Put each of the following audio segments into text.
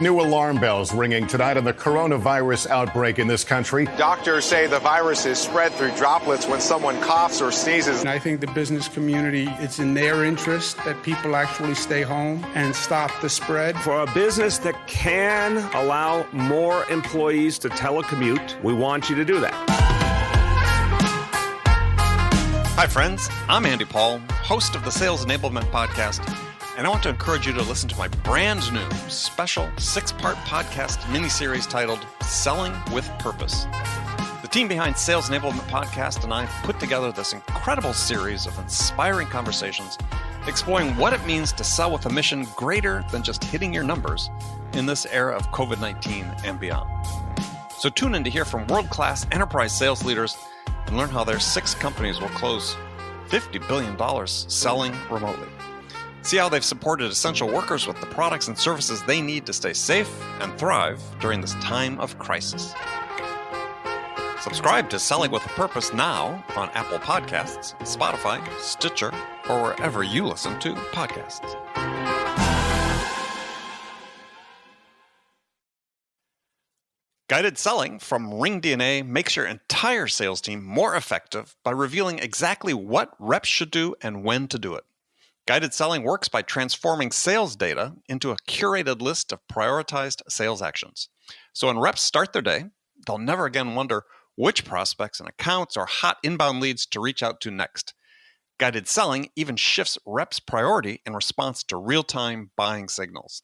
New alarm bells ringing tonight on the coronavirus outbreak in this country. Doctors say the virus is spread through droplets when someone coughs or sneezes. And I think the business community, it's in their interest that people actually stay home and stop the spread. For a business that can allow more employees to telecommute, we want you to do that. Hi, friends. I'm Andy Paul, host of the Sales Enablement Podcast, and I want to encourage you to listen to my brand new special 6-part podcast miniseries titled Selling with Purpose. The team behind Sales Enablement Podcast and I put together this incredible series of inspiring conversations exploring what it means to sell with a mission greater than just hitting your numbers in this era of COVID-19 and beyond. So tune in to hear from world-class enterprise sales leaders and learn how their 6 companies will close $50 billion selling remotely. See how they've supported essential workers with the products and services they need to stay safe and thrive during this time of crisis. Subscribe to Selling with a Purpose now on Apple Podcasts, Spotify, Stitcher, or wherever you listen to podcasts. Guided selling from RingDNA makes your entire sales team more effective by revealing exactly what reps should do and when to do it. Guided selling works by transforming sales data into a curated list of prioritized sales actions. So when reps start their day, they'll never again wonder which prospects and accounts or hot inbound leads to reach out to next. Guided selling even shifts reps' priority in response to real-time buying signals.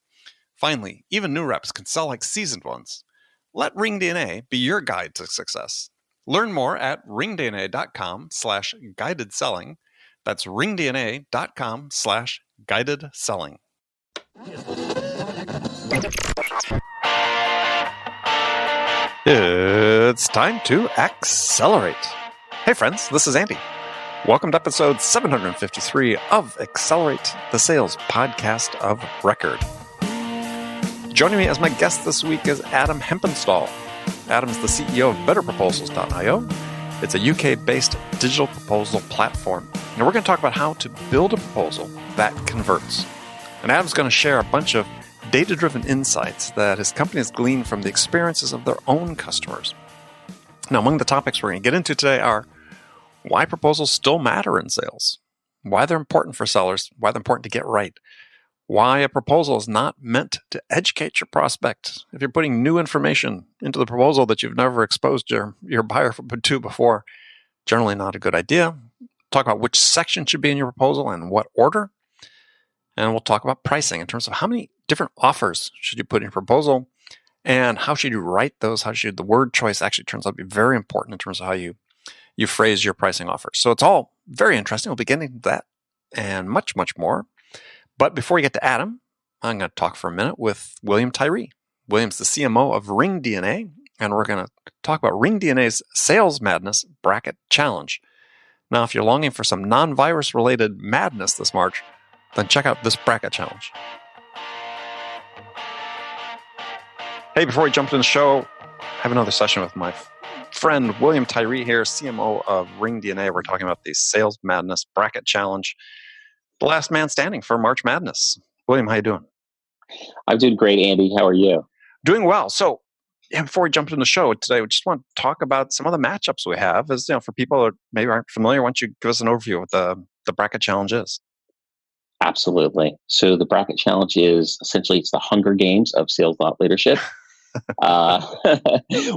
Finally, even new reps can sell like seasoned ones. Let RingDNA be your guide to success. Learn more at ringdna.com/guided selling. That's ringdna.com/guided selling. It's time to accelerate. Hey friends, this is Andy. Welcome to episode 753 of Accelerate, the sales podcast of record. Joining me as my guest this week is Adam Hempenstall. Adam's the CEO of BetterProposals.io. It's a UK-based digital proposal platform. And we're going to talk about how to build a proposal that converts. And Adam's going to share a bunch of data-driven insights that his company has gleaned from the experiences of their own customers. Now, among the topics we're going to get into today are why proposals still matter in sales, why they're important for sellers, why they're important to get right, why a proposal is not meant to educate your prospect. If you're putting new information into the proposal that you've never exposed your buyer to before, generally not a good idea. Talk about which section should be in your proposal and what order. And we'll talk about pricing in terms of how many different offers should you put in your proposal and how should you write those, the word choice actually turns out to be very important in terms of how you phrase your pricing offers. So it's all very interesting. We'll be getting into that and much, much more. But before we get to Adam, I'm going to talk for a minute with William Tyree. William's the CMO of RingDNA, and we're going to talk about RingDNA's Sales Madness Bracket Challenge. Now, if you're longing for some non-virus related madness this March, then check out this bracket challenge. Hey, before we jump into the show, I have another session with my friend William Tyree here, CMO of RingDNA. We're talking about the Sales Madness Bracket Challenge, the last man standing for March Madness. William, how you doing? I'm doing great, Andy. How are you? Doing well. So, before we jump into the show today, we just want to talk about some of the matchups we have. As for people that maybe aren't familiar, why don't you give us an overview of what the bracket challenge is? Absolutely. So the bracket challenge is essentially it's the Hunger Games of sales thought leadership.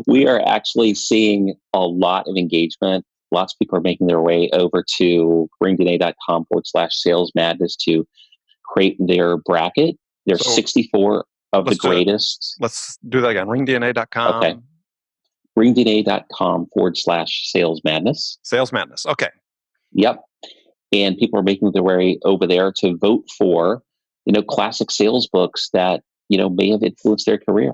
We are actually seeing a lot of engagement. Lots of people are making their way over to ringdna.com/sales madness to create their bracket. There's 64 of the greatest. Let's do that again. ringdna.com. Okay. ringdna.com/sales madness. Sales Madness. Okay. Yep. And people are making their way over there to vote for, classic sales books that, may have influenced their career.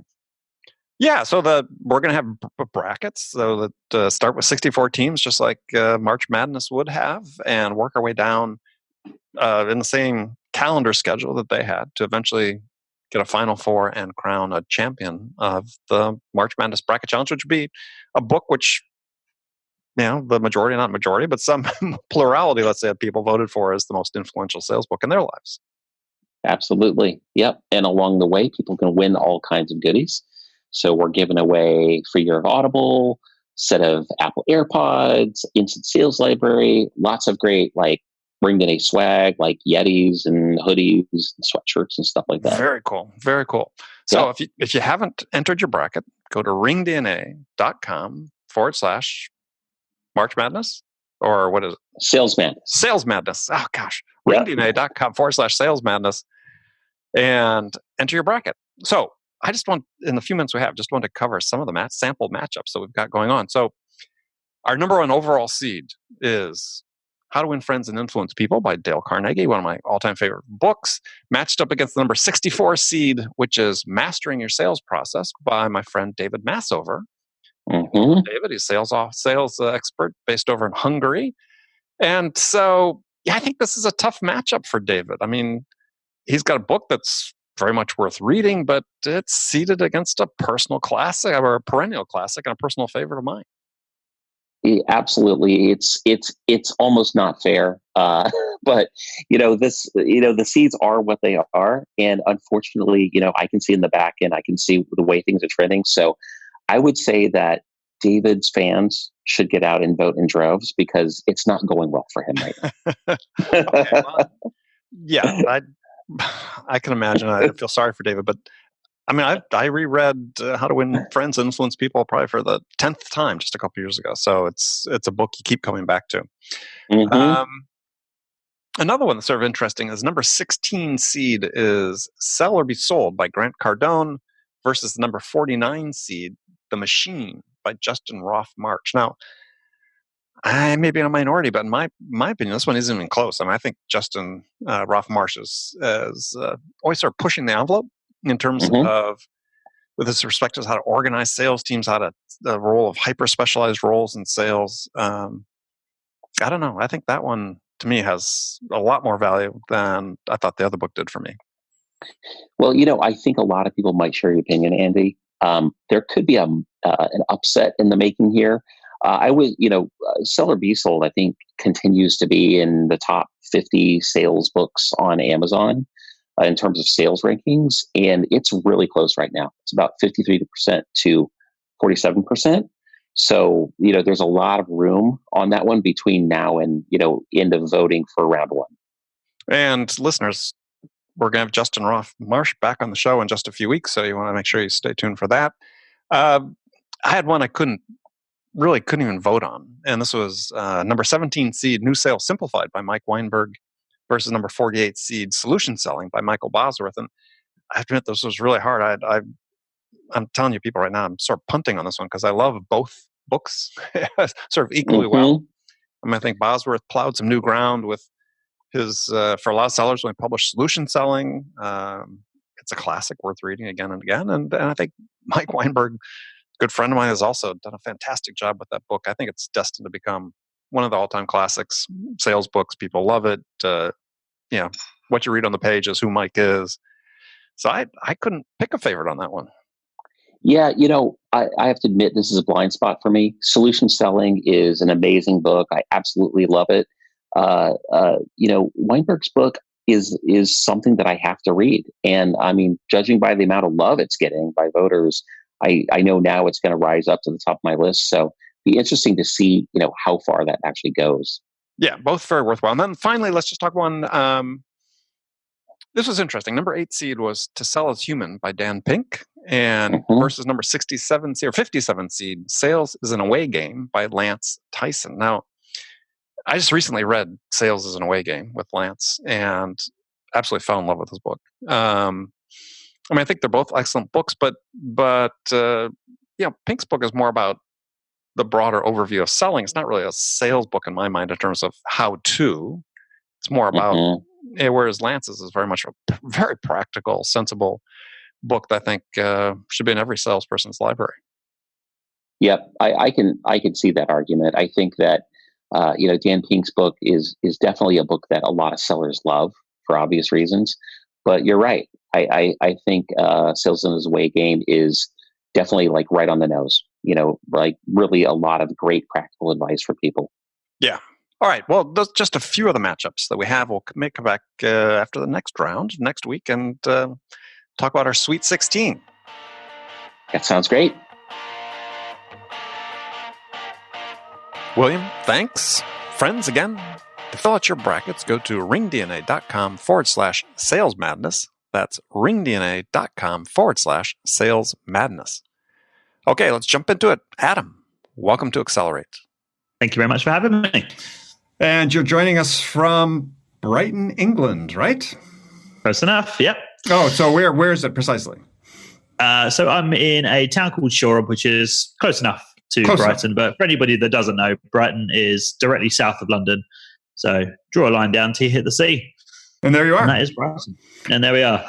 Yeah, so we're going to have brackets so that start with 64 teams, just like March Madness would have, and work our way down in the same calendar schedule that they had to eventually get a Final Four and crown a champion of the March Madness Bracket Challenge, which would be a book which, the majority, not majority, but some plurality, let's say, of people voted for as the most influential sales book in their lives. Absolutely. Yep. And along the way, people can win all kinds of goodies. So we're giving away free year of Audible, set of Apple AirPods, instant sales library, lots of great like bring in a swag like Yetis and hoodies and sweatshirts and stuff like that. Very cool. Very cool. So if you haven't entered your bracket, go to ringdna.com/March Madness, or what is it? Sales Madness. Sales Madness. Oh gosh. Yep. ringdna.com/Sales Madness and enter your bracket. So I just want, in the few minutes we have, just want to cover some of the sample matchups that we've got going on. So our number one overall seed is How to Win Friends and Influence People by Dale Carnegie, one of my all-time favorite books, matched up against the number 64 seed, which is Mastering Your Sales Process by my friend David Massover. Mm-hmm. David, he's a sales expert based over in Hungary. And so, yeah, I think this is a tough matchup for David. I mean, he's got a book that's very much worth reading, but it's seated against a personal classic or a perennial classic and a personal favorite of mine. Yeah, absolutely. It's almost not fair. But the seeds are what they are. And unfortunately, I can see in the back end, I can see the way things are trending. So I would say that David's fans should get out and vote in droves because it's not going well for him right now. Okay, well, yeah, I can imagine. I feel sorry for David, but I mean, I reread How to Win Friends and Influence People probably for the 10th time just a couple years ago. So it's a book you keep coming back to. Mm-hmm. Another one that's sort of interesting is number 16 seed is Sell or Be Sold by Grant Cardone versus the number 49 seed, The Machine by Justin Roth March. Now, I may be in a minority, but in my opinion, this one isn't even close. I mean, I think Justin Roth March is always sort of pushing the envelope in terms of, with his respect to how to organize sales teams, the role of hyper specialized roles in sales. I don't know. I think that one to me has a lot more value than I thought the other book did for me. Well, I think a lot of people might share your opinion, Andy. There could be an upset in the making here. Sell or Be Sold, I think, continues to be in the top 50 sales books on Amazon in terms of sales rankings. And it's really close right now. It's about 53% to 47%. So, there's a lot of room on that one between now and, end of voting for round one. And listeners, we're going to have Justin Roth March back on the show in just a few weeks. So you want to make sure you stay tuned for that. I had one I couldn't even vote on. And this was number 17 seed, New Sales Simplified by Mike Weinberg versus number 48 seed, Solution Selling by Michael Bosworth. And I admit this was really hard. I'm telling you people right now, I'm sort of punting on this one because I love both books sort of equally well. I mean, I think Bosworth plowed some new ground with his, for a lot of sellers, when he published Solution Selling. It's a classic worth reading again and again. And I think Mike Weinberg, good friend of mine, has also done a fantastic job with that book. I think it's destined to become one of the all-time classics, sales books. People love it. What you read on the page is who Mike is. So I couldn't pick a favorite on that one. Yeah, I have to admit this is a blind spot for me. Solution Selling is an amazing book. I absolutely love it. Weinberg's book is something that I have to read. And I mean, judging by the amount of love it's getting by voters, I know now it's going to rise up to the top of my list. So be interesting to see, how far that actually goes. Yeah, both very worthwhile. And then finally, let's just talk one. This was interesting. Number 8 seed was To Sell as Human by Dan Pink, and versus number 67 seed or 57 seed, Sales is an Away Game by Lance Tyson. Now, I just recently read Sales is an Away Game with Lance and absolutely fell in love with his book. I think they're both excellent books, but Pink's book is more about the broader overview of selling. It's not really a sales book in my mind in terms of how to. It's more about, whereas Lance's is very much a very practical, sensible book that I think should be in every salesperson's library. Yep, I can see that argument. I think that Dan Pink's book is definitely a book that a lot of sellers love for obvious reasons. But you're right. I think Sales in His Way Game is definitely like right on the nose. Like really a lot of great practical advice for people. Yeah, All right. Well, there's just a few of the matchups that we have. We'll come back after the next round, next week, and talk about our Sweet 16. That sounds great. William, thanks. Friends, again, to fill out your brackets, go to ringdna.com/salesmadness. That's ringdna.com/salesmadness. Okay, let's jump into it. Adam, welcome to Accelerate. Thank you very much for having me. And you're joining us from Brighton, England, right? Close enough, yep. Oh, so where is it precisely? So I'm in a town called Shoreham, which is close enough to Brighton. But for anybody that doesn't know, Brighton is directly south of London. So draw a line down till you hit the sea. And there you are. And that is Brighton. And there we are.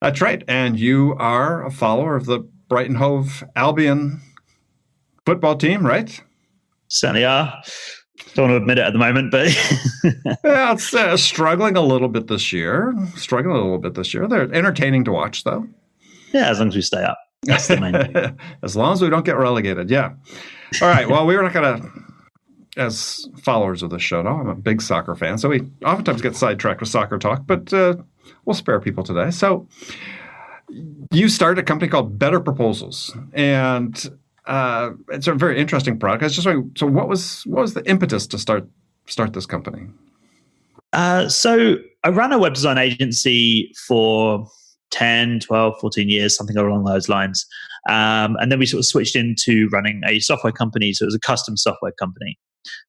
That's right. And you are a follower of the Brighton Hove Albion football team, right? Certainly are. Don't want to admit it at the moment, but yeah, it's struggling a little bit this year. They're entertaining to watch, though. Yeah, as long as we stay up. That's the main thing. As long as we don't get relegated, yeah. All right, well, we're not going to, as followers of the show, I'm a big soccer fan, so we oftentimes get sidetracked with soccer talk, but we'll spare people today. So you started a company called Better Proposals, and it's a very interesting product. I was just wondering, so what was the impetus to start this company? So I ran a web design agency for 10, 12, 14 years, something along those lines. And then we sort of switched into running a software company. So it was a custom software company.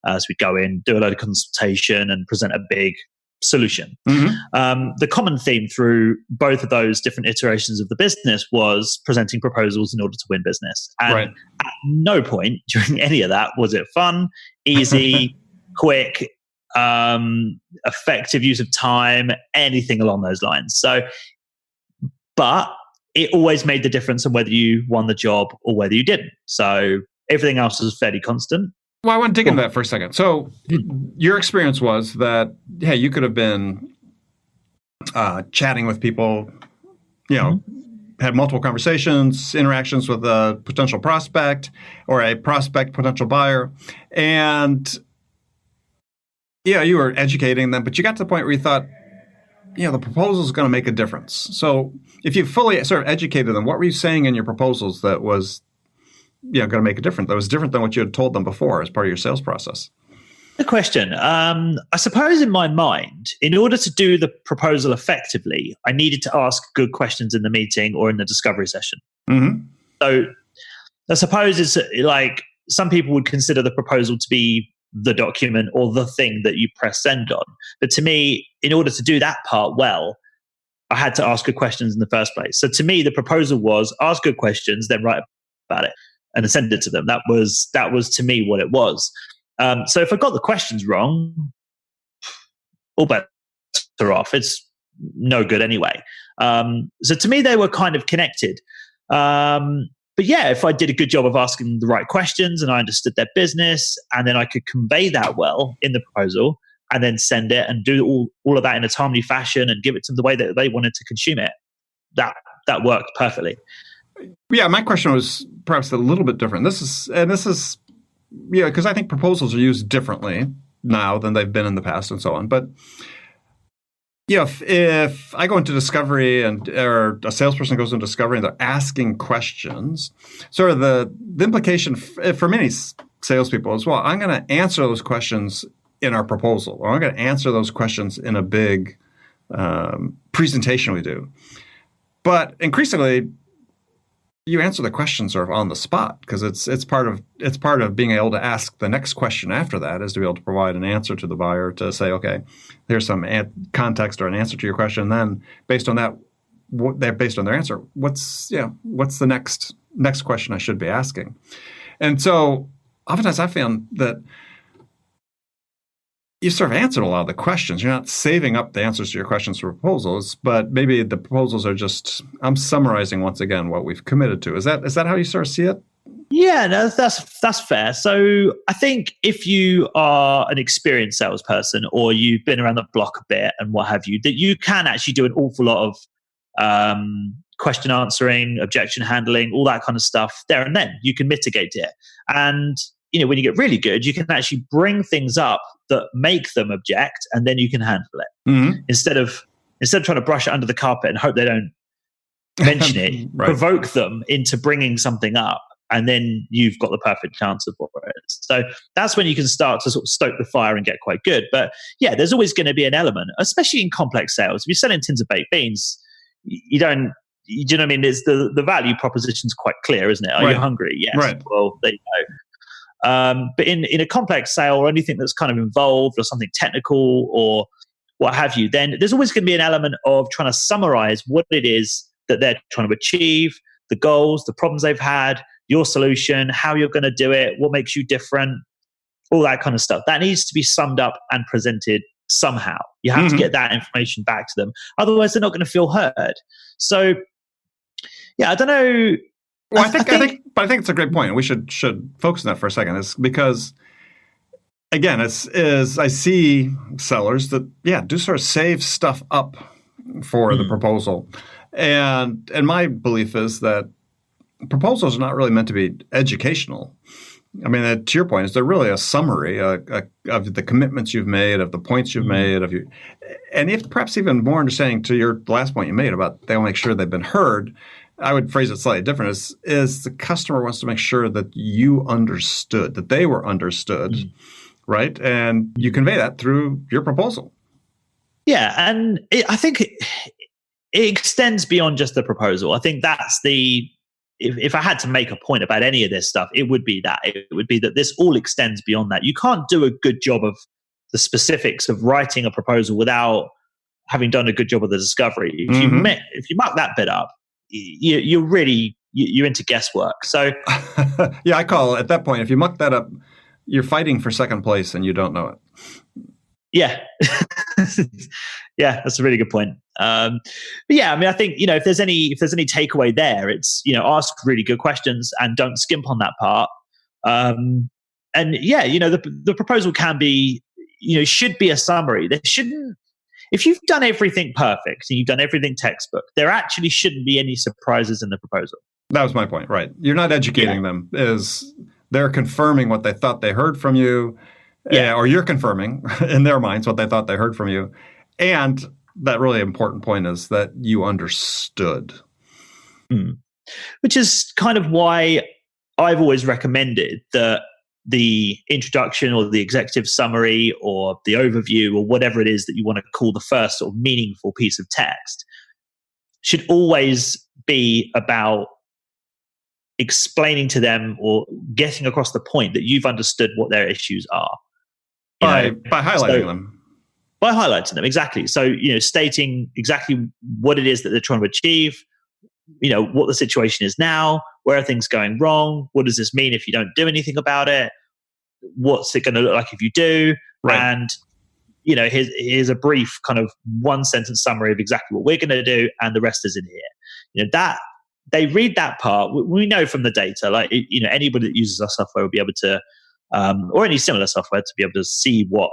So we'd go in, do a load of consultation and present a big solution. Mm-hmm. The common theme through both of those different iterations of the business was presenting proposals in order to win business. And at no point during any of that was it fun, easy, quick, effective use of time, anything along those lines. So, but it always made the difference on whether you won the job or whether you didn't. So everything else was fairly constant. Well, I want to dig into that for a second. So your experience was that, hey, you could have been chatting with people, had multiple conversations, interactions with a potential prospect or a prospect potential buyer. And, you were educating them, but you got to the point where you thought, the proposal is going to make a difference. So if you fully sort of educated them, what were you saying in your proposals that was going to make a difference? That was different than what you had told them before as part of your sales process? Good question. I suppose in my mind, in order to do the proposal effectively, I needed to ask good questions in the meeting or in the discovery session. Mm-hmm. So I suppose it's like some people would consider the proposal to be the document or the thing that you press send on. But to me, in order to do that part well, I had to ask good questions in the first place. So to me, the proposal was ask good questions, then write about it and send it to them. That was to me what it was. So if I got the questions wrong, all bets are off. It's no good anyway. So to me, they were kind of connected. But yeah, if I did a good job of asking the right questions and I understood their business, and then I could convey that well in the proposal and then send it and do all of that in a timely fashion and give it to them the way that they wanted to consume it, that worked perfectly. Yeah, my question was perhaps a little bit different. This is because I think proposals are used differently now than they've been in the past and so on. But if I go into discovery or a salesperson goes into discovery and they're asking questions, sort of the implication for many salespeople is, well, I'm going to answer those questions in our proposal, or I'm going to answer those questions in a big presentation we do. But increasingly, you answer the questions sort of on the spot because it's part of being able to ask the next question after that is to be able to provide an answer to the buyer to say, okay, here's some context or an answer to your question. Then based on that, based on their answer, what's the next question I should be asking? And so oftentimes I found that you sort of answered a lot of the questions. You're not saving up the answers to your questions for proposals, but maybe the proposals are just, I'm summarizing once again what we've committed to. Is that how you sort of see it? Yeah, no, that's fair. So I think if you are an experienced salesperson or you've been around the block a bit and what have you, that you can actually do an awful lot of question answering, objection handling, all that kind of stuff there and then. You can mitigate it. And when you get really good, you can actually bring things up that make them object, and then you can handle it instead of trying to brush it under the carpet and hope they don't mention it. Right. Provoke them into bringing something up, and then you've got the perfect answer for it. So that's when you can start to sort of stoke the fire and get quite good. But yeah, there's always going to be an element, especially in complex sales. If you're selling tins of baked beans, you don't. Do you know what I mean? There's the value proposition's quite clear, isn't it? Are you hungry? Yes. Right. Well, there you go. But in a complex sale or anything that's kind of involved or something technical or what have you, then there's always going to be an element of trying to summarize what it is that they're trying to achieve, the goals, the problems they've had, your solution, how you're going to do it, what makes you different, all that kind of stuff. That needs to be summed up and presented somehow. You have to get that information back to them. Otherwise, they're not going to feel heard. So, yeah, I don't know. Well, I think it's a great point. We should focus on that for a second. Is because, again, is I see sellers that do sort of save stuff up for the proposal, and my belief is that proposals are not really meant to be educational. I mean, to your point, is they're really a summary of the commitments you've made, of the points you've made, and if perhaps even more understanding to your last point you made about they'll make sure they've been heard. I would phrase it slightly different. Is the customer wants to make sure that you understood, that they were understood, right? And you convey that through your proposal. Yeah, and I think it extends beyond just the proposal. I think that's if I had to make a point about any of this stuff, it would be that. It would be that this all extends beyond that. You can't do a good job of the specifics of writing a proposal without having done a good job of the discovery. If you muck that bit up, you're into guesswork. So yeah, I call it at that point, if you muck that up, you're fighting for second place and you don't know it. Yeah. Yeah, that's a really good point. But yeah, I mean, I think, if there's any takeaway there, it's, ask really good questions and don't skimp on that part. And yeah, the proposal can be, should be a summary. There shouldn't, if you've done everything perfect and you've done everything textbook, there actually shouldn't be any surprises in the proposal. That was my point, right? You're not educating them. Is they're confirming what they thought they heard from you, or you're confirming in their minds what they thought they heard from you. And that really important point is that you understood. Which is kind of why I've always recommended that the introduction or the executive summary or the overview or whatever it is that you want to call the first sort of meaningful piece of text should always be about explaining to them or getting across the point that you've understood what their issues are. By highlighting them. By highlighting them, exactly. So, stating exactly what it is that they're trying to achieve, what the situation is now, where are things going wrong, what does this mean if you don't do anything about it, what's it going to look like if you do, and, here's a brief kind of one sentence summary of exactly what we're going to do, and the rest is in here. That they read that part. We know from the data, like, anybody that uses our software will be able to, or any similar software, to be able to see what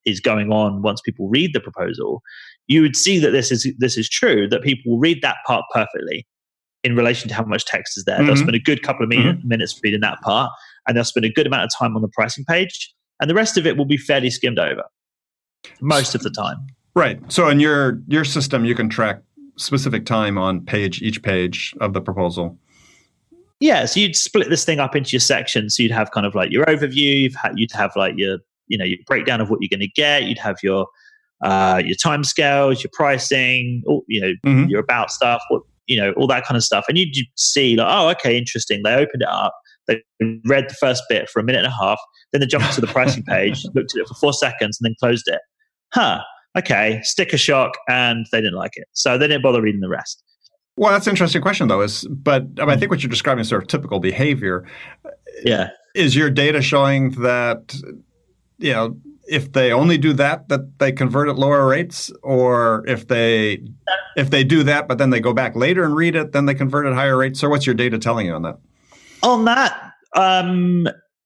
is going on once people read the proposal. You would see that this is true, that people will read that part perfectly in relation to how much text is there. They'll spend a good couple of minutes reading that part, and they'll spend a good amount of time on the pricing page, and the rest of it will be fairly skimmed over most of the time. Right. So in your system, you can track specific time on each page of the proposal. Yeah, so you'd split this thing up into your sections. So you'd have kind of like your overview, you'd have like your your breakdown of what you're going to get. You'd have your timescales, your pricing, your about stuff, all that kind of stuff. And you'd see like, oh, okay, interesting. They opened it up. They read the first bit for a minute and a half. Then they jumped to the pricing page, looked at it for 4 seconds, and then closed it. Okay, sticker shock, and they didn't like it. So they didn't bother reading the rest. Well, that's an interesting question, though. But I think what you're describing is sort of typical behavior. Yeah. Is your data showing that, if they only do that they convert at lower rates, or if they do that, but then they go back later and read it, then they convert at higher rates? So what's your data telling you on that? On that,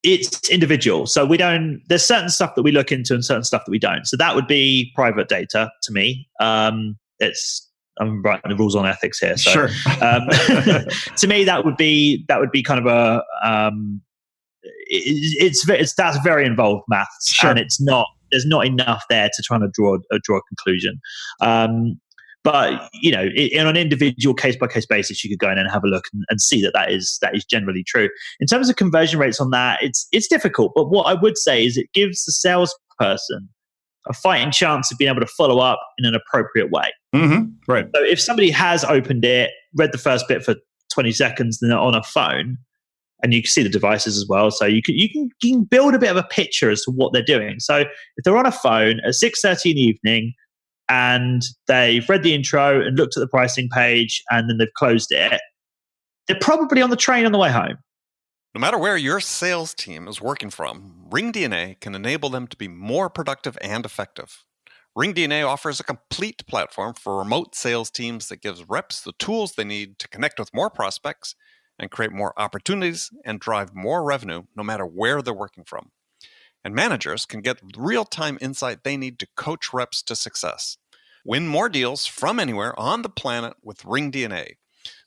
it's individual. So there's certain stuff that we look into and certain stuff that we don't. So that would be private data to me. I'm writing the rules on ethics here. So, sure. To me, that would be kind of that's very involved maths, Sure. and there's not enough there to try to draw a conclusion. But on an individual case by case basis, you could go in and have a look and see that is generally true. In terms of conversion rates on that, it's difficult. But what I would say is it gives the salesperson a fighting chance of being able to follow up in an appropriate way. Mm-hmm. Right. So if somebody has opened it, read the first bit for 20 seconds, then they're on a phone, and you can see the devices as well. So you can build a bit of a picture as to what they're doing. So if they're on a phone at 6:30 in the evening and they've read the intro and looked at the pricing page and then they've closed it, they're probably on the train on the way home. No matter where your sales team is working from, RingDNA can enable them to be more productive and effective. RingDNA offers a complete platform for remote sales teams that gives reps the tools they need to connect with more prospects and create more opportunities and drive more revenue no matter where they're working from. And managers can get real-time insight they need to coach reps to success. Win more deals from anywhere on the planet with RingDNA.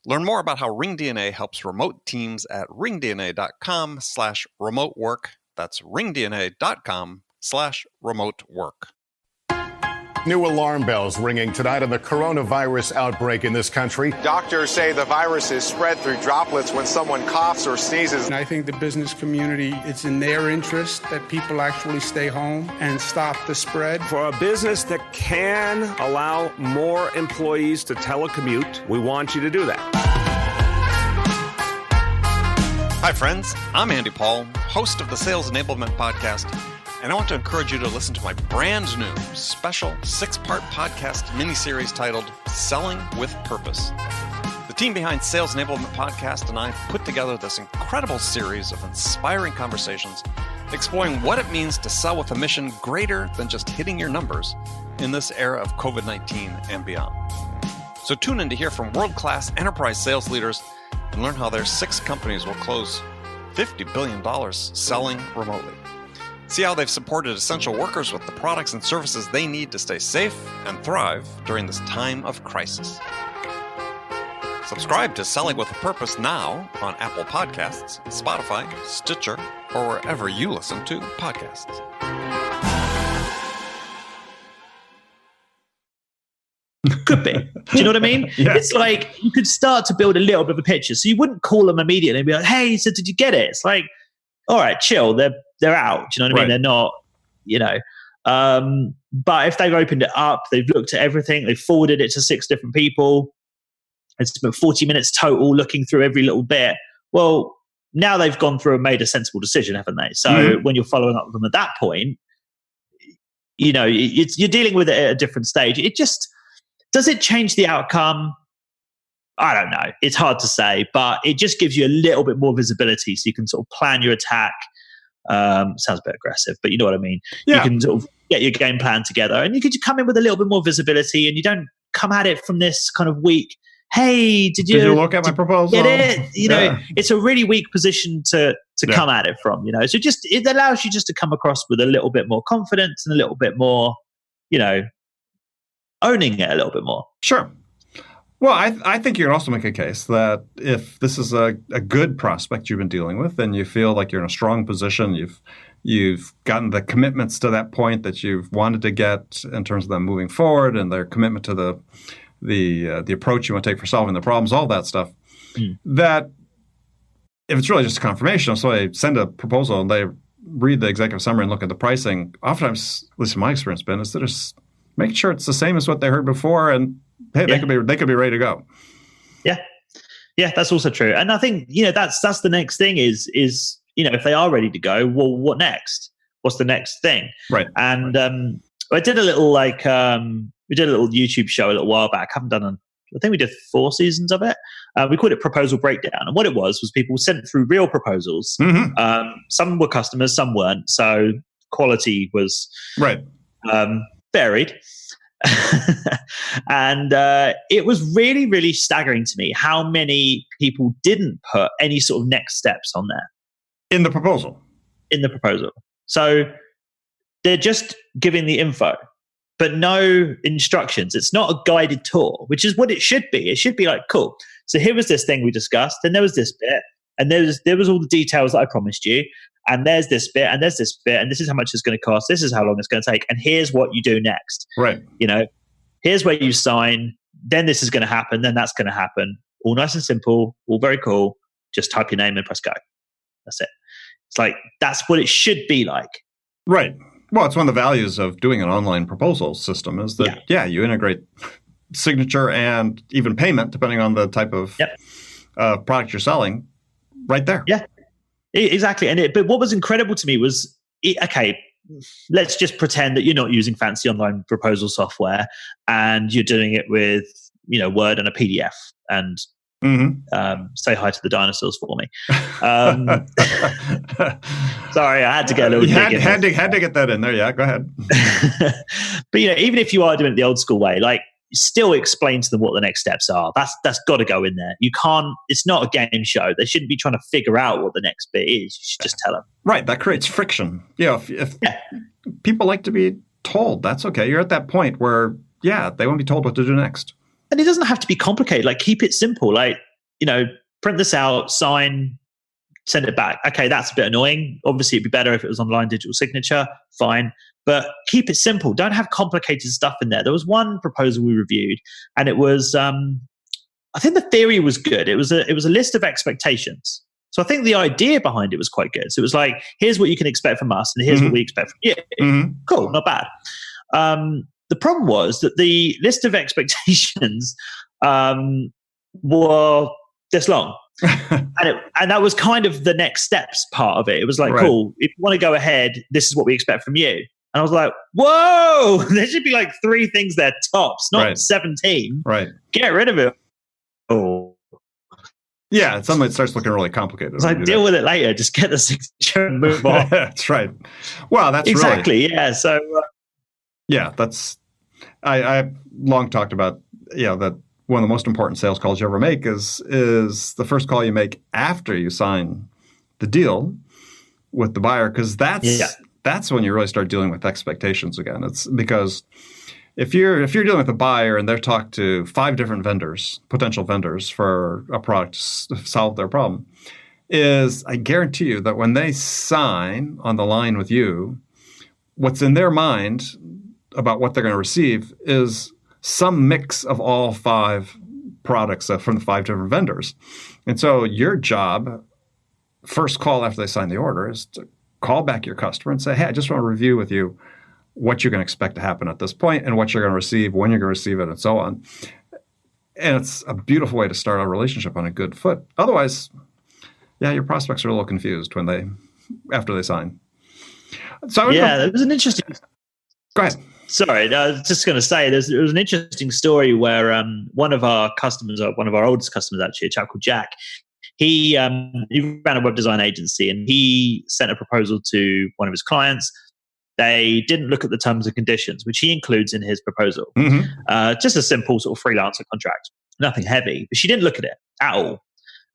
Learn more about how RingDNA helps remote teams at ringdna.com/remote work. That's ringdna.com/remote work. New alarm bells ringing tonight on the coronavirus outbreak in this country. Doctors say the virus is spread through droplets when someone coughs or sneezes. And I think the business community, it's in their interest that people actually stay home and stop the spread. For a business that can allow more employees to telecommute, we want you to do that. Hi, friends. I'm Andy Paul, host of the Sales Enablement Podcast, and I want to encourage you to listen to my brand new special 6-part podcast miniseries titled Selling with Purpose. The team behind Sales Enablement Podcast and I put together this incredible series of inspiring conversations exploring what it means to sell with a mission greater than just hitting your numbers in this era of COVID-19 and beyond. So tune in to hear from world-class enterprise sales leaders and learn how their 6 companies will close $50 billion selling remotely. See how they've supported essential workers with the products and services they need to stay safe and thrive during this time of crisis. Subscribe to Selling with a Purpose now on Apple Podcasts, Spotify, Stitcher, or wherever you listen to podcasts. Could be. Do you know what I mean? Yeah. It's like you could start to build a little bit of a picture. So you wouldn't call them immediately and be like, hey, so did you get it? It's like, all right, chill. They're out. Do you know what I mean? They're not, but if they've opened it up, they've looked at everything, they've forwarded it to 6 different people, it's been 40 minutes total looking through every little bit. Well, now they've gone through and made a sensible decision, haven't they? So when you're following up with them at that point, you're dealing with it at a different stage. Does it change the outcome? I don't know. It's hard to say, but it just gives you a little bit more visibility so you can sort of plan your attack. Sounds a bit aggressive, but you know what I mean? Yeah. You can sort of get your game plan together and you can come in with a little bit more visibility and you don't come at it from this kind of weak, hey, did you look at my proposal? Get it? It's a really weak position to come at it from, So it allows you just to come across with a little bit more confidence and a little bit more, owning it a little bit more. Sure. Well, I think you can also make a case that if this is a good prospect you've been dealing with, then you feel like you're in a strong position. You've gotten the commitments to that point that you've wanted to get in terms of them moving forward and their commitment to the approach you want to take for solving the problems, all that stuff. That if it's really just a confirmation, so they send a proposal and they read the executive summary and look at the pricing, oftentimes, at least in my experience, Ben, is that just make sure it's the same as what they heard before and hey, they could be ready to go. Yeah, that's also true. And I think, that's the next thing is, if they are ready to go, well, what next? What's the next thing? Right. And I did a little we did a little YouTube show a little while back. I think we did 4 seasons of it. We called it Proposal Breakdown. And what it was people sent through real proposals. Mm-hmm. Some were customers, some weren't. So quality was varied. And it was really, really staggering to me how many people didn't put any sort of next steps on there. In the proposal. So they're just giving the info, but no instructions. It's not a guided tour, which is what it should be. It should be like, cool. So here was this thing we discussed, then there was this bit, And there was all the details that I promised you. And there's this bit, and there's this bit, and this is how much it's going to cost. This is how long it's going to take. And here's what you do next. Right. Here's where you sign. Then this is going to happen. Then that's going to happen. All nice and simple. All very cool. Just type your name and press go. That's it. It's like, that's what it should be like. Right. Well, it's one of the values of doing an online proposal system is that, you integrate signature and even payment, depending on the type of product you're selling, right there. Yeah, exactly. But what was incredible to me was, okay, let's just pretend that you're not using fancy online proposal software and you're doing it with, Word and a PDF and say hi to the dinosaurs for me. Sorry, I had to get a little had to get that in there. Yeah, go ahead. But even if you are doing it the old school way, like, still explain to them what the next steps are. That's got to go in there. You can't. It's not a game show. They shouldn't be trying to figure out what the next bit is. You should just tell them. Right. That creates friction. If people like to be told, that's okay. You're at that point where they want to be told what to do next. And it doesn't have to be complicated. Like, keep it simple. Like, print this out, sign, send it back. Okay, that's a bit annoying. Obviously, it'd be better if it was online digital signature. Fine. But keep it simple. Don't have complicated stuff in there. There was one proposal we reviewed, and it was, I think the theory was good. It was a list of expectations. So I think the idea behind it was quite good. So it was like, here's what you can expect from us, and here's what we expect from you. Cool, not bad. The problem was that the list of expectations were this long. and that was kind of the next steps part of it. It was like, cool, if you want to go ahead, this is what we expect from you. And I was like, whoa, there should be like 3 things there tops, not 17. Right. Get rid of it. Oh. Yeah, suddenly it starts looking really complicated. So I deal with it later. Just get the signature and move on. That's right. Well, that's exactly. Yeah. So. That's. I've long talked about that one of the most important sales calls you ever make is the first call you make after you sign the deal with the buyer, because that's when you really start dealing with expectations again. It's because if you're dealing with a buyer and they're talked to 5 different potential vendors for a product to solve their problem, I guarantee you that when they sign on the line with you, what's in their mind about what they're going to receive is some mix of all 5 products from the 5 different vendors. And so your job, first call after they sign the order, is to call back your customer and say, hey, I just want to review with you what you're going to expect to happen at this point and what you're going to receive, when you're going to receive it, and so on. And it's a beautiful way to start a relationship on a good foot. Otherwise, your prospects are a little confused after they sign. So it was an interesting. Go ahead. Sorry, I was just going to say there was an interesting story where one of our customers, one of our oldest customers actually, a chap called Jack, he ran a web design agency and he sent a proposal to one of his clients. They didn't look at the terms and conditions, which he includes in his proposal. Just a simple sort of freelancer contract, nothing heavy. But she didn't look at it at all.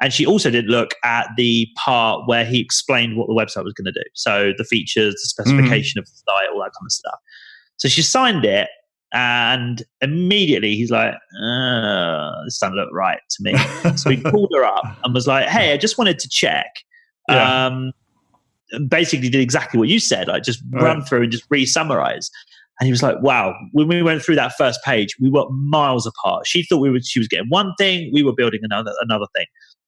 And she also didn't look at the part where he explained what the website was going to do. So the features, the specification of the site, all that kind of stuff. So she signed it, and immediately he's like, this doesn't look right to me. So he called her up and was like, hey, I just wanted to check. Basically did exactly what you said, like just run through and just re-summarize. And he was like, wow, when we went through that first page, we were miles apart. She thought she was getting one thing, we were building another thing.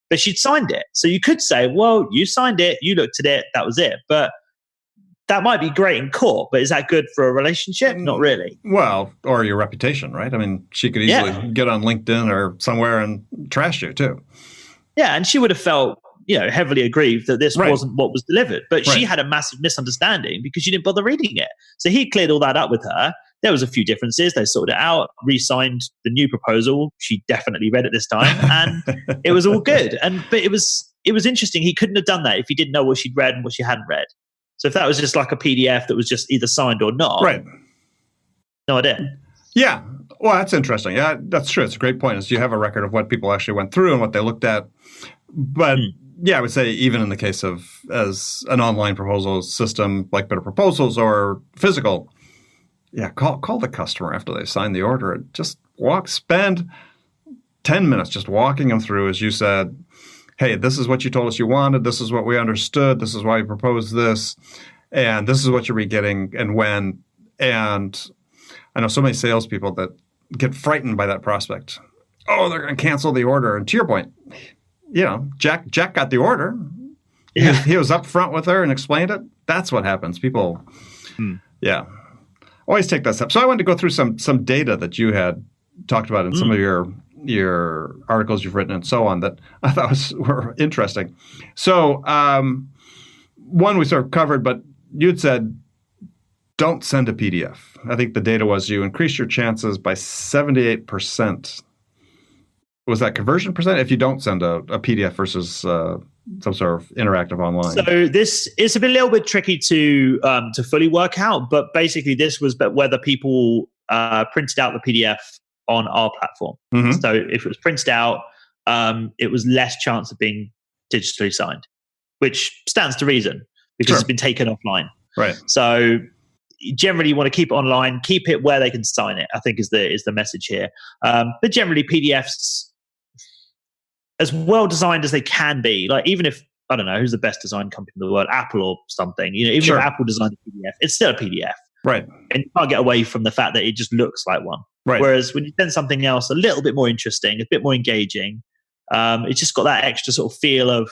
But she'd signed it. So you could say, well, you signed it, you looked at it, that was it. But that might be great in court, but is that good for a relationship? Not really. Well, or your reputation, right? I mean, she could easily get on LinkedIn or somewhere and trash you too. Yeah, and she would have felt, heavily aggrieved that this wasn't what was delivered. But she had a massive misunderstanding because she didn't bother reading it. So he cleared all that up with her. There was a few differences. They sorted it out, re-signed the new proposal. She definitely read it this time, and it was all good. But it was interesting. He couldn't have done that if he didn't know what she'd read and what she hadn't read. So if that was just like a PDF that was just either signed or not, no idea. Yeah, well, that's interesting. Yeah, that's true. It's a great point. Is you have a record of what people actually went through and what they looked at. But I would say even in the case of as an online proposal system like Better Proposals or physical, call the customer after they sign the order and just spend 10 minutes just walking them through, as you said. hey, this is what you told us you wanted. This is what we understood. This is why we proposed this. And this is what you're getting and when. And I know so many salespeople that get frightened by that prospect. Oh, they're going to cancel the order. And to your point, Jack got the order. Yeah. He was up front with her and explained it. That's what happens. People, always take that step. So I wanted to go through some data that you had talked about in some of your articles you've written and so on that I thought were interesting. So one we sort of covered, but you'd said don't send a PDF. I think the data was you increase your chances by 78%. Was that conversion percent if you don't send a PDF versus some sort of interactive online? So this is a little bit tricky to fully work out, but basically this was whether people printed out the PDF on our platform. Mm-hmm. So if it was printed out, it was less chance of being digitally signed, which stands to reason because it's been taken offline. Right. So generally you want to keep it online, keep it where they can sign it, I think is the message here. But generally PDFs, as well designed as they can be, like even if, I don't know, who's the best design company in the world, Apple or something, even if Apple designed a PDF, it's still a PDF. Right. And you can't get away from the fact that it just looks like one. Right. Whereas when you send something else a little bit more interesting, a bit more engaging, it's just got that extra sort of feel of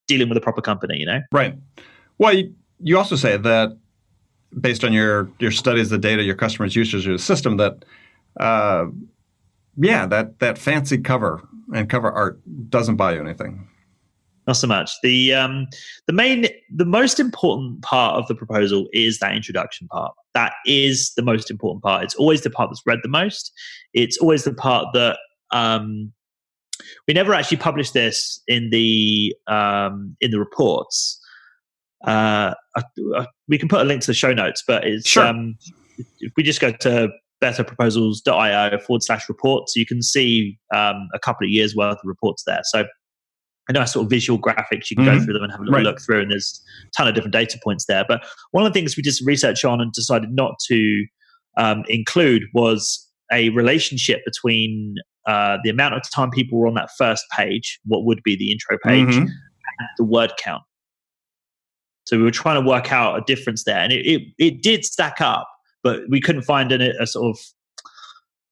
dealing with a proper company, Right. Well, you also say that based on your studies, the data, your customers' usage of the system, that that fancy cover and cover art doesn't buy you anything. Not so much. The most important part of the proposal is that introduction part. That is the most important part. It's always the part that's read the most. It's always the part that we never actually published this in the reports. We can put a link to the show notes, but it's if we just go to betterproposals.io/reports, you can see a couple of years worth of reports there. So a nice sort of visual graphics, you can go through them and have a little look through, and there's a ton of different data points there. But one of the things we did some research on and decided not to include was a relationship between the amount of time people were on that first page, what would be the intro page, and the word count. So we were trying to work out a difference there, and it did stack up, but we couldn't find a sort of,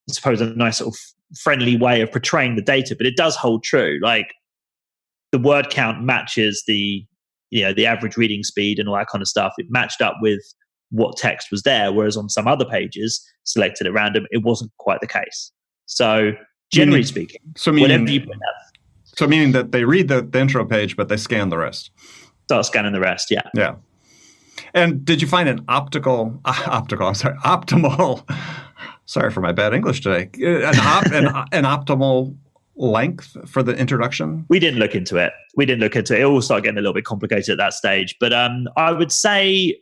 I suppose, a nice sort of friendly way of portraying the data. But it does hold true. Like the word count matches the average reading speed and all that kind of stuff. It matched up with what text was there, whereas on some other pages selected at random, it wasn't quite the case. So generally speaking, whatever you put out. So meaning that they read the intro page, but they scan the rest. Start scanning the rest, yeah. Yeah. And did you find an optimal, sorry for my bad English today, an optimal length for the introduction? We didn't look into it. It all started getting a little bit complicated at that stage. But I would say,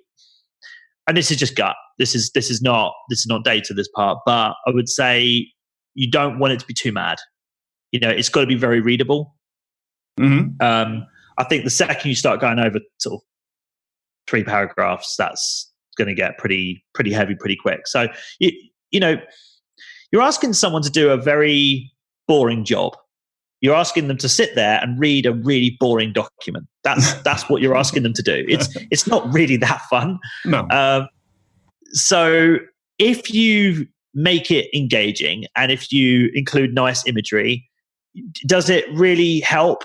and this is just gut, this is not data, this part, but I would say you don't want it to be too mad. It's got to be very readable. Mm-hmm. I think the second you start going over sort of 3 paragraphs, that's going to get pretty heavy pretty quick. So you're asking someone to do a very boring job. You're asking them to sit there and read a really boring document. That's what you're asking them to do. It's not really that fun. No. So if you make it engaging and if you include nice imagery, does it really help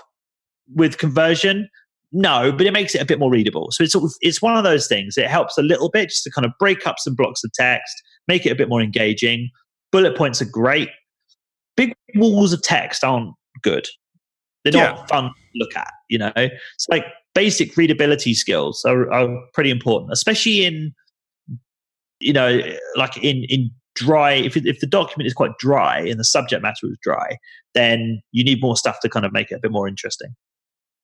with conversion? No, but it makes it a bit more readable. So it's one of those things. It helps a little bit just to kind of break up some blocks of text, make it a bit more engaging. Bullet points are great. Big walls of text aren't good. They're not fun to look at, It's like basic readability skills are pretty important, especially in, like in dry, if the document is quite dry and the subject matter is dry, then you need more stuff to kind of make it a bit more interesting.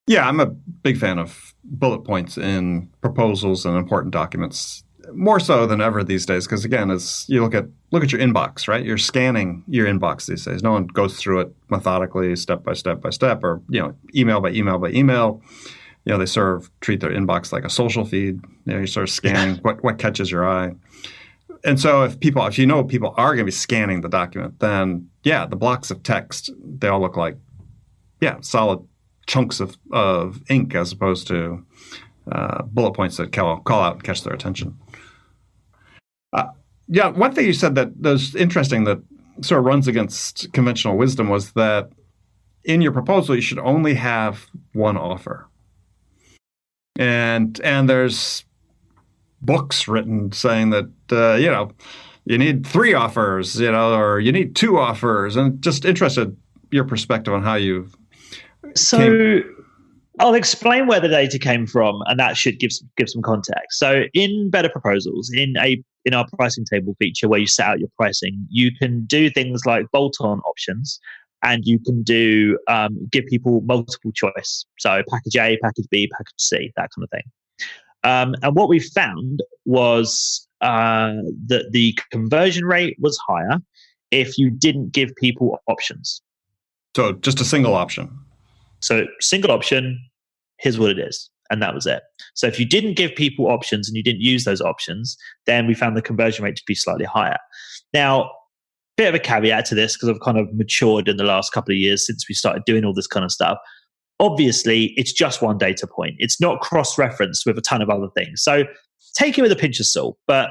Yeah, I'm a big fan of bullet points in proposals and important documents, more so than ever these days. Because again, as you look at your inbox, right? You're scanning your inbox these days. No one goes through it methodically, step by step by step, or email by email by email. They sort of treat their inbox like a social feed. You're sort of scanning what catches your eye. And so if people are going to be scanning the document, then the blocks of text, they all look like solid chunks of ink as opposed to bullet points that call out and catch their attention. Yeah, one thing you said that was interesting that sort of runs against conventional wisdom was that in your proposal you should only have one offer. And there's books written saying that you need 3 offers, or you need 2 offers, and just interested your perspective on how you. So I'll explain where the data came from, and that should give some context. So in Better Proposals, in our pricing table feature where you set out your pricing, you can do things like bolt-on options, and you can do give people multiple choice. So package A, package B, package C, that kind of thing. And what we found was that the conversion rate was higher if you didn't give people options. So just a single option. So single option, here's what it is. And that was it. So if you didn't give people options and you didn't use those options, then we found the conversion rate to be slightly higher. Now, bit of a caveat to this because I've kind of matured in the last couple of years since we started doing all this kind of stuff. Obviously, it's just one data point. It's not cross-referenced with a ton of other things. So take it with a pinch of salt. But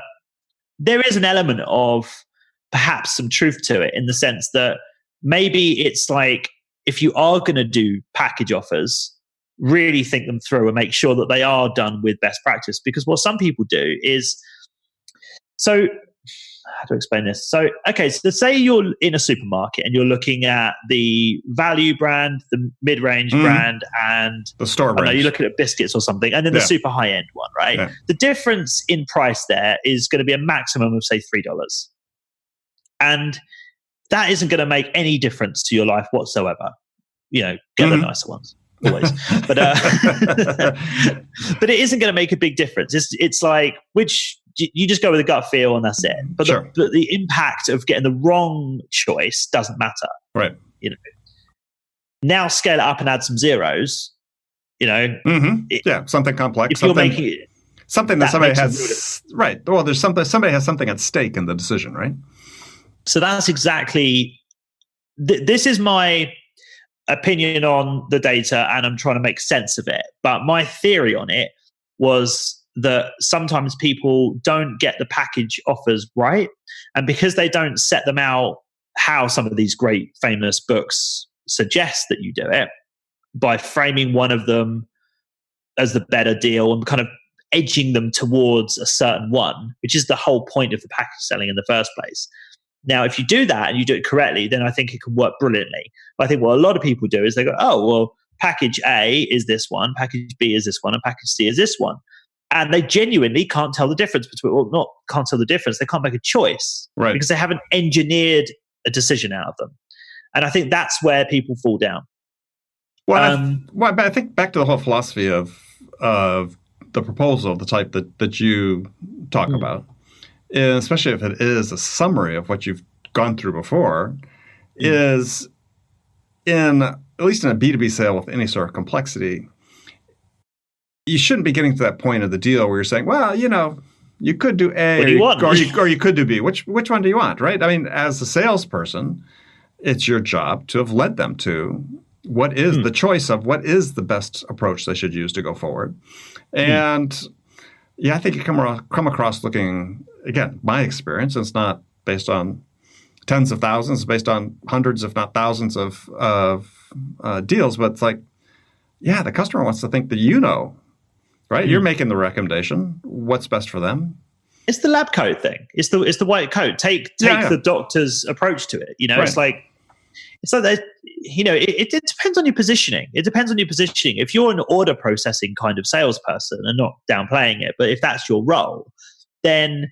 there is an element of perhaps some truth to it in the sense that maybe it's like if you are going to do package offers, really think them through and make sure that they are done with best practice. Because what some people do is, so how to explain this? So, okay, so say you're in a supermarket and you're looking at the value brand, the mid-range brand, and the store brand. You're looking at biscuits or something, and then the super high-end one, right? Yeah. The difference in price there is going to be a maximum of, say, $3. And that isn't going to make any difference to your life whatsoever. Get the nicer ones. Always, but but it isn't going to make a big difference. It's like which you just go with a gut feel and that's it. But the impact of getting the wrong choice doesn't matter, right? Now scale it up and add some zeros. Something complex. If you're making it, something that somebody has right. Well, there's somebody has something at stake in the decision, right? So that's exactly. This is my opinion on the data, and I'm trying to make sense of it. But my theory on it was that sometimes people don't get the package offers right, and because they don't set them out how some of these great famous books suggest that you do it, by framing one of them as the better deal and kind of edging them towards a certain one, which is the whole point of the package selling in the first place. Now, if you do that and you do it correctly, then I think it can work brilliantly. But I think what a lot of people do is they go, oh, well, package A is this one, package B is this one, and package C is this one. And they genuinely can't tell the difference between, well, not can't tell the difference, they can't make a choice. Right. Because they haven't engineered a decision out of them. And I think that's where people fall down. Well, but I think back to the whole philosophy of the proposal, the type that you talk about, especially if it is a summary of what you've gone through before, is at least in a B2B sale with any sort of complexity, you shouldn't be getting to that point of the deal where you're saying, well, you could do A or you could do B. Which one do you want, right? I mean, as a salesperson, it's your job to have led them to what is the choice of what is the best approach they should use to go forward. And I think you come across looking, again, my experience, it's not based on tens of thousands, it's based on hundreds, if not thousands of deals. But it's like, the customer wants to think that right? You're making the recommendation. What's best for them? It's the lab coat thing. It's the white coat. Take the doctor's approach to it. Right. It's like that. It depends on your positioning. It depends on your positioning. If you're an order processing kind of salesperson, and not downplaying it, but if that's your role, then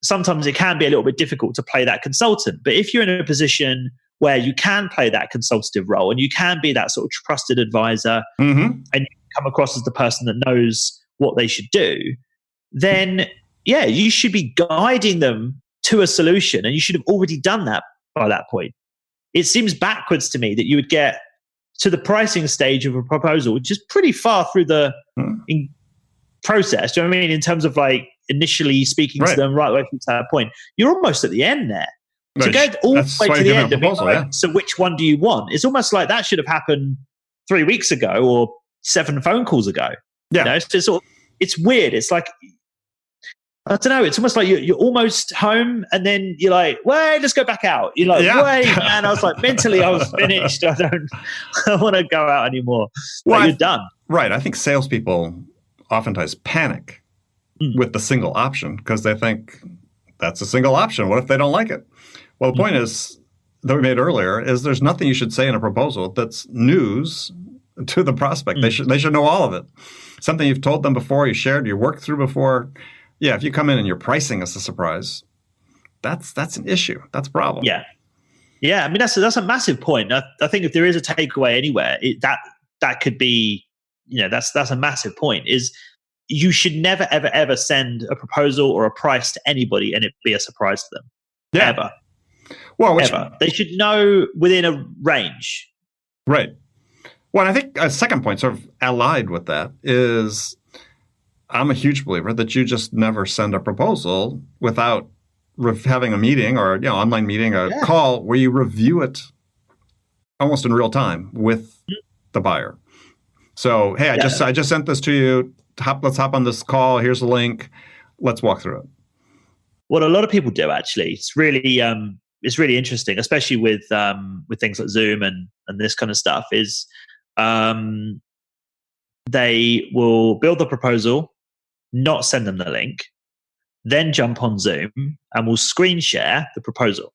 sometimes it can be a little bit difficult to play that consultant. But if you're in a position where you can play that consultative role and you can be that sort of trusted advisor, and you come across as the person that knows what they should do, then you should be guiding them to a solution, and you should have already done that by that point. It seems backwards to me that you would get to the pricing stage of a proposal, which is pretty far through the process. Do you know what I mean? In terms of like initially speaking to them right away from that point, you're almost at the end there. To go all the way to the end of it, so which one do you want? It's almost like that should have happened 3 weeks ago or 7 phone calls ago. Yeah. You know, it's weird. It's like, I don't know. It's almost like you're almost home, and then you're like, "Wait, let's go back out." You're like, "Wait," and I was like, mentally, I was finished. I don't want to go out anymore. Well, you're done. Right. I think salespeople oftentimes panic with the single option because they think that's a single option. What if they don't like it? Well, the point is that we made earlier is there's nothing you should say in a proposal that's news to the prospect. They should know all of it. Something you've told them before, you shared, you worked through before. Yeah, if you come in and your pricing is a surprise, that's an issue. That's a problem. Yeah. I mean, that's a massive point. I think if there is a takeaway anywhere, that could be, that's a massive point. Is you should never ever send a proposal or a price to anybody and it be a surprise to them. Yeah. Ever. Well, ever. They should know within a range. Right. Well, I think a second point, sort of allied with that, is I'm a huge believer that you just never send a proposal without having a meeting or online meeting, call where you review it almost in real time with the buyer. So, hey, I just sent this to you. Let's hop on this call. Here's the link. Let's walk through it. What a lot of people do, actually, it's really interesting, especially with things like Zoom and this kind of stuff. Is they will build the proposal, not send them the link, then jump on Zoom and will screen share the proposal.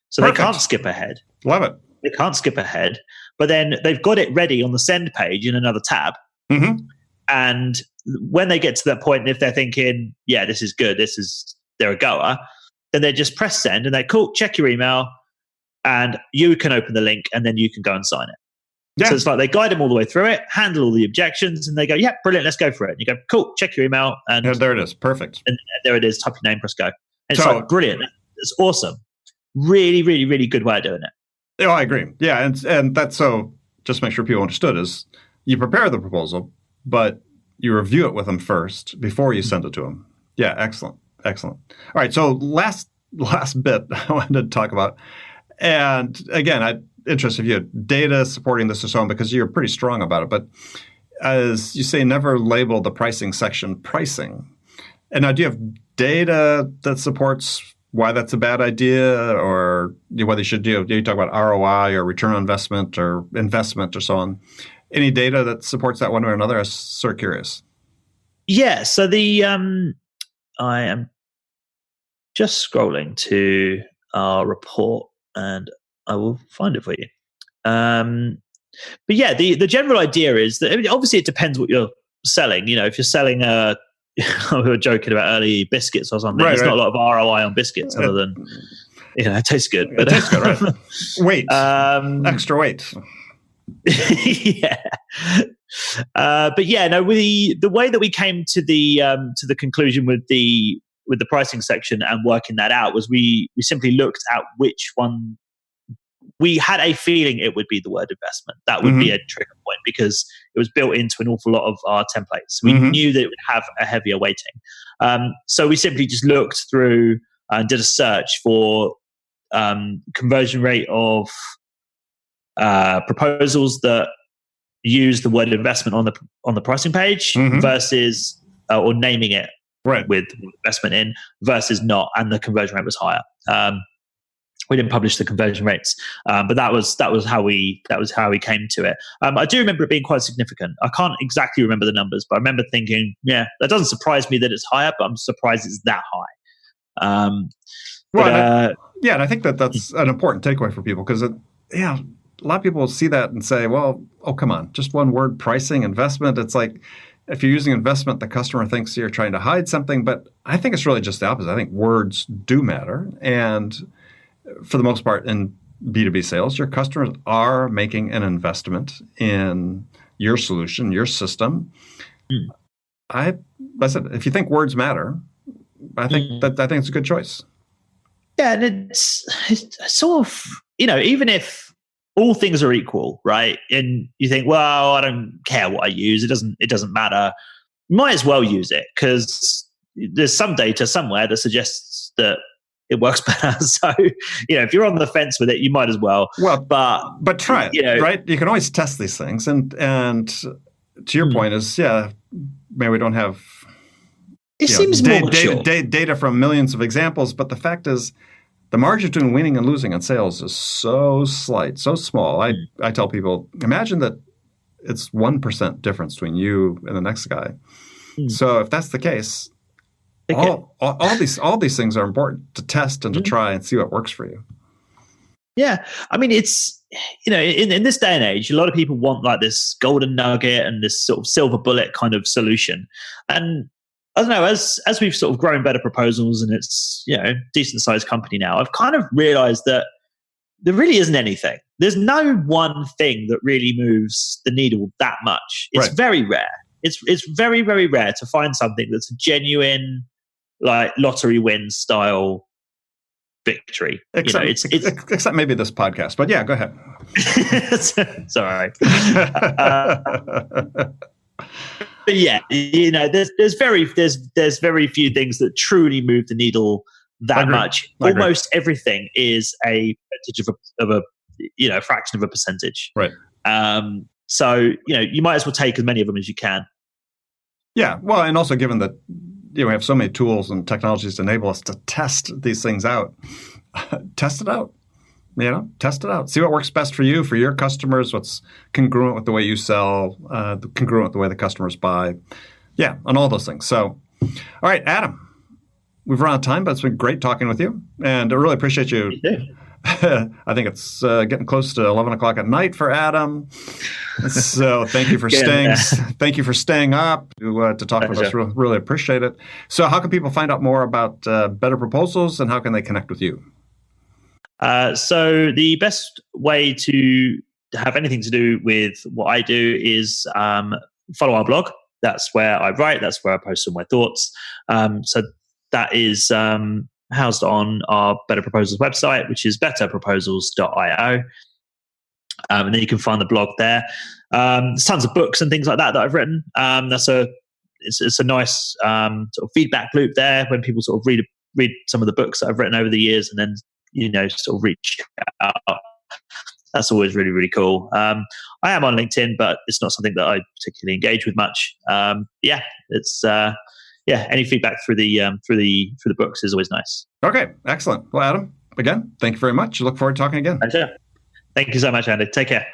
So Perfect. They can't skip ahead. Love it. They can't skip ahead, but then they've got it ready on the send page in another tab. Mm-hmm. And when they get to that point, if they're thinking, yeah, this is good, they're a goer, then they just press send and they're cool, check your email, and you can open the link and then you can go and sign it. Yeah. So it's like they guide them all the way through it, handle all the objections, and they go, yeah, brilliant, let's go for it. And you go, cool, check your email. And there it is. Perfect. And there it is, type your name, press go. And it's like, brilliant. It's awesome. Really, really, really good way of doing it. Oh, I agree. Yeah, and that's so, just to make sure people understood, is you prepare the proposal, but you review it with them first before you send it to them. Yeah, excellent. All right, so last bit I wanted to talk about, and again, I'm interested if you had data supporting this or so on, because you're pretty strong about it, but as you say, never label the pricing section pricing. And now, do you have data that supports why that's a bad idea, or whether you should do? You talk about ROI or return on investment or so on. Any data that supports that one way or another? I'm sort of curious. Yeah. So I am just scrolling to our report, and I will find it for you. But yeah, the general idea is that, obviously it depends what you're selling. If you're selling we were joking about early biscuits or something. There's not a lot of ROI on biscuits other than, it tastes good. But it tastes good, right? Weight, extra weight. Yeah. But yeah, no, the way that we came to the conclusion with the pricing section and working that out was we simply looked at which one. We had a feeling it would be the word investment. That would be a trigger point because it was built into an awful lot of our templates. We knew that it would have a heavier weighting. So we simply just looked through and did a search for conversion rate of proposals that use the word investment on the pricing page versus or naming it with investment in versus not, and the conversion rate was higher. We didn't publish the conversion rates, but that was how we came to it. I do remember it being quite significant. I can't exactly remember the numbers, but I remember thinking, yeah, that doesn't surprise me that it's higher, but I'm surprised it's that high. And I think that's an important takeaway for people, because a lot of people see that and say, well, oh, come on, just one word, pricing, investment. It's like, if you're using investment, the customer thinks you're trying to hide something, but I think it's really just the opposite. I think words do matter. And for the most part in B2B sales, your customers are making an investment in your solution, your system. I said, if you think words matter, I think it's a good choice. Yeah, and it's sort of, even if all things are equal, right? And you think, well, I don't care what I use. It doesn't matter. You might as well use it, because there's some data somewhere that suggests that it works better. So, if you're on the fence with it, you might as well. Well, but try it, right? You can always test these things. And to your point is, maybe we don't have seems more mature. Data from millions of examples, but the fact is the margin between winning and losing on sales is so slight, so small. I tell people, imagine that it's 1% difference between you and the next guy. So if that's the case, all these things are important to test and to try and see what works for you. Yeah. I mean, it's, in this day and age, a lot of people want like this golden nugget and this sort of silver bullet kind of solution. And I don't know, as we've sort of grown Better Proposals and it's, decent sized company now, I've kind of realized that there really isn't anything. There's no one thing that really moves the needle that much. It's very rare. It's very, very rare to find something that's a genuine, like lottery win style victory. Except maybe this podcast, but yeah, go ahead. It's all right. But yeah, there's very few things that truly move the needle that much. Almost everything is a percentage of a fraction of a percentage. Right. So you might as well take as many of them as you can. Yeah. Well, and also given that we have so many tools and technologies to enable us to test these things out, test it out. Test it out. See what works best for you, for your customers, what's congruent with the way you sell, congruent with the way the customers buy. Yeah, and all those things. So, all right, Adam, we've run out of time, but it's been great talking with you. And I really appreciate you. I think it's getting close to 11 o'clock at night for Adam. So thank you for staying up to talk with us. Really appreciate it. So how can people find out more about Better Proposals and how can they connect with you? So the best way to have anything to do with what I do is follow our blog. That's where I write. That's where I post all my thoughts. So that is housed on our Better Proposals website, which is betterproposals.io. And then you can find the blog there. There's tons of books and things like that I've written. It's a nice sort of feedback loop there when people sort of read some of the books that I've written over the years and then sort of reach out. That's always really, really cool. I am on LinkedIn, but it's not something that I particularly engage with much. It's any feedback through the books is always nice. Okay, excellent. Well, Adam, again, thank you very much. Look forward to talking again. Pleasure. Thank you so much, Andy. Take care.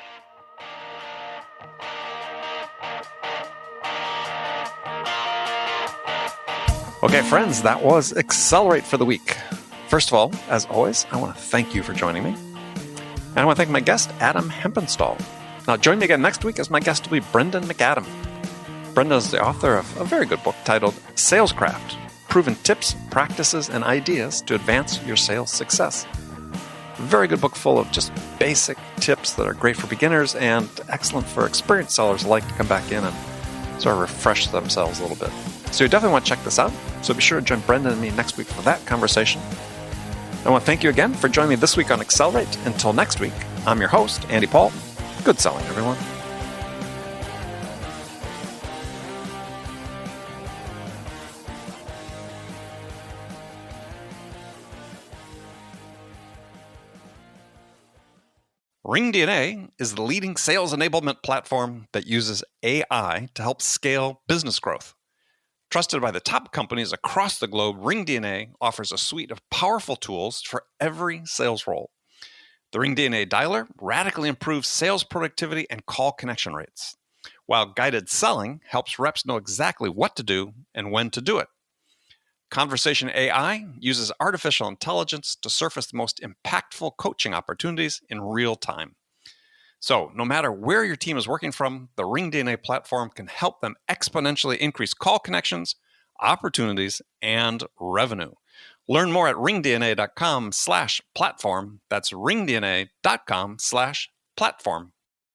Okay, friends, that was Accelerate for the week. First of all, as always, I want to thank you for joining me. And I want to thank my guest, Adam Hempenstall. Now, join me again next week as my guest will be Brendan McAdam. Brendan is the author of a very good book titled Salescraft, Proven Tips, Practices, and Ideas to Advance Your Sales Success. A very good book full of just basic tips that are great for beginners and excellent for experienced sellers who like to come back in and sort of refresh themselves a little bit. So you definitely want to check this out. So be sure to join Brendan and me next week for that conversation. I want to thank you again for joining me this week on Accelerate. Until next week, I'm your host, Andy Paul. Good selling, everyone. RingDNA is the leading sales enablement platform that uses AI to help scale business growth. Trusted by the top companies across the globe, RingDNA offers a suite of powerful tools for every sales role. The RingDNA Dialer radically improves sales productivity and call connection rates, while guided selling helps reps know exactly what to do and when to do it. Conversation AI uses artificial intelligence to surface the most impactful coaching opportunities in real time. So, no matter where your team is working from, the RingDNA platform can help them exponentially increase call connections, opportunities, and revenue. Learn more at ringdna.com/platform. That's ringdna.com/platform.